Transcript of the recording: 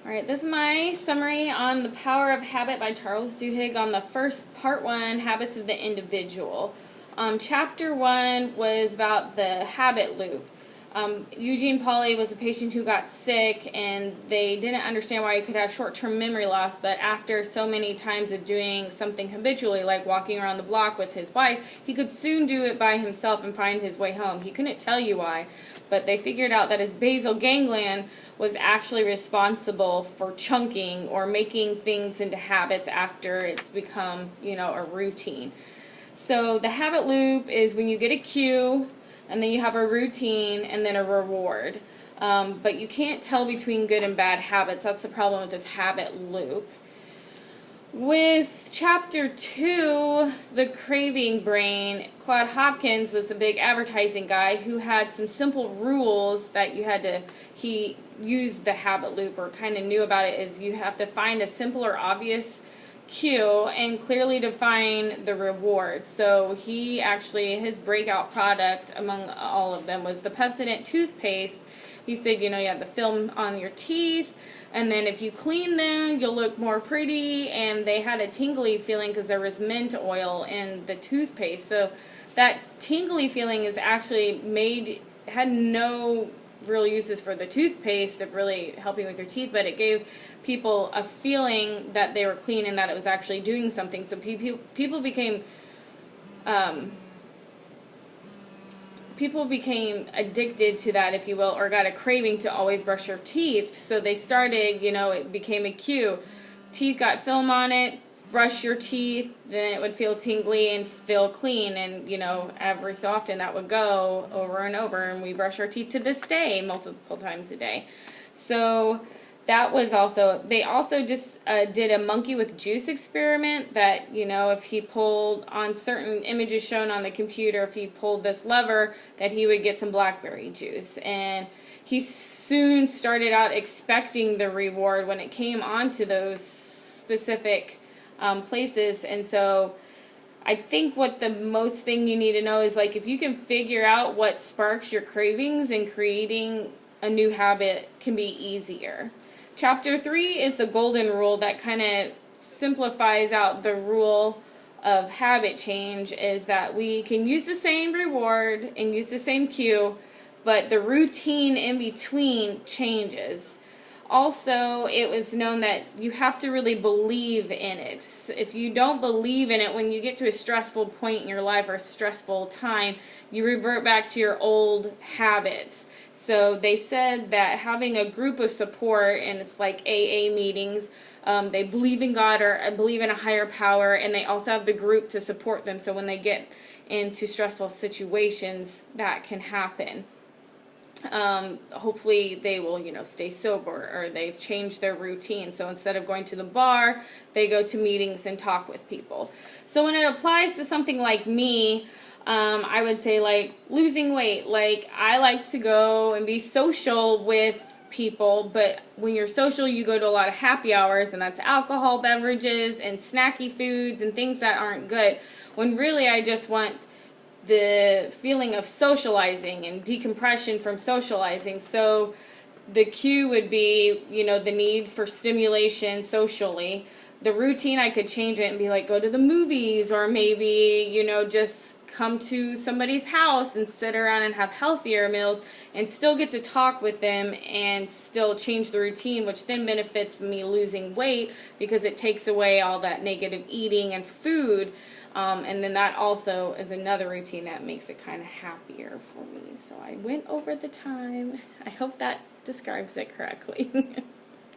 All right, this is my summary on The Power of Habit by Charles Duhigg on the first part one, Habits of the Individual. Chapter 1 was about the habit loop. Eugene Pauly was a patient who got sick, and they didn't understand why he could have short-term memory loss, but after so many times of doing something habitually, like walking around the block with his wife, he could soon do it by himself and find his way home. He couldn't tell you why, but they figured out that his basal ganglion was actually responsible for chunking or making things into habits after it's become, a routine. So the habit loop is when you get a cue, and then you have a routine, and then a reward. But you can't tell between good and bad habits. That's the problem with this habit loop. With Chapter 2, The Craving Brain, Claude Hopkins was the big advertising guy who had some simple rules that he used the habit loop, or kind of knew about it, is you have to find a simple or obvious cue and clearly define the reward. So his breakout product among all of them was the Pepsodent toothpaste. He said, you have the film on your teeth, and then if you clean them, you'll look more pretty, and they had a tingly feeling because there was mint oil in the toothpaste. So that tingly feeling is actually had no real uses for the toothpaste of really helping with your teeth, but it gave people a feeling that they were clean and that it was actually doing something. So people became addicted to that, if you will, or got a craving to always brush your teeth. So they started, it became a cue. Teeth got film on it, brush your teeth, then it would feel tingly and feel clean, and every so often that would go over and over, and we brush our teeth to this day multiple times a day. So that was they also just did a monkey with juice experiment that, if he pulled on certain images shown on the computer, if he pulled this lever, that he would get some blackberry juice. And he soon started out expecting the reward when it came onto those specific places. And so I think what the most thing you need to know is, if you can figure out what sparks your cravings, and creating a new habit can be easier. Chapter 3 is the golden rule that kind of simplifies out the rule of habit change, is that we can use the same reward and use the same cue, but the routine in between changes. Also, it was known that you have to really believe in it. If you don't believe in it, when you get to a stressful point in your life or a stressful time, you revert back to your old habits. So they said that having a group of support, and it's like AA meetings, they believe in God or believe in a higher power, and they also have the group to support them. So when they get into stressful situations, that can happen. Hopefully they will, stay sober, or they've changed their routine. So instead of going to the bar, they go to meetings and talk with people. So when it applies to something like me, I would say losing weight. I like to go and be social with people, but when you're social, you go to a lot of happy hours, and that's alcohol, beverages, and snacky foods and things that aren't good, when really I just want the feeling of socializing and decompression from socializing. So the cue would be, the need for stimulation socially. The routine, I could change it and be go to the movies, or maybe, just come to somebody's house and sit around and have healthier meals, and still get to talk with them and still change the routine, which then benefits me losing weight because it takes away all that negative eating and food. And then that also is another routine that makes it kind of happier for me. So I went over the time. I hope that describes it correctly.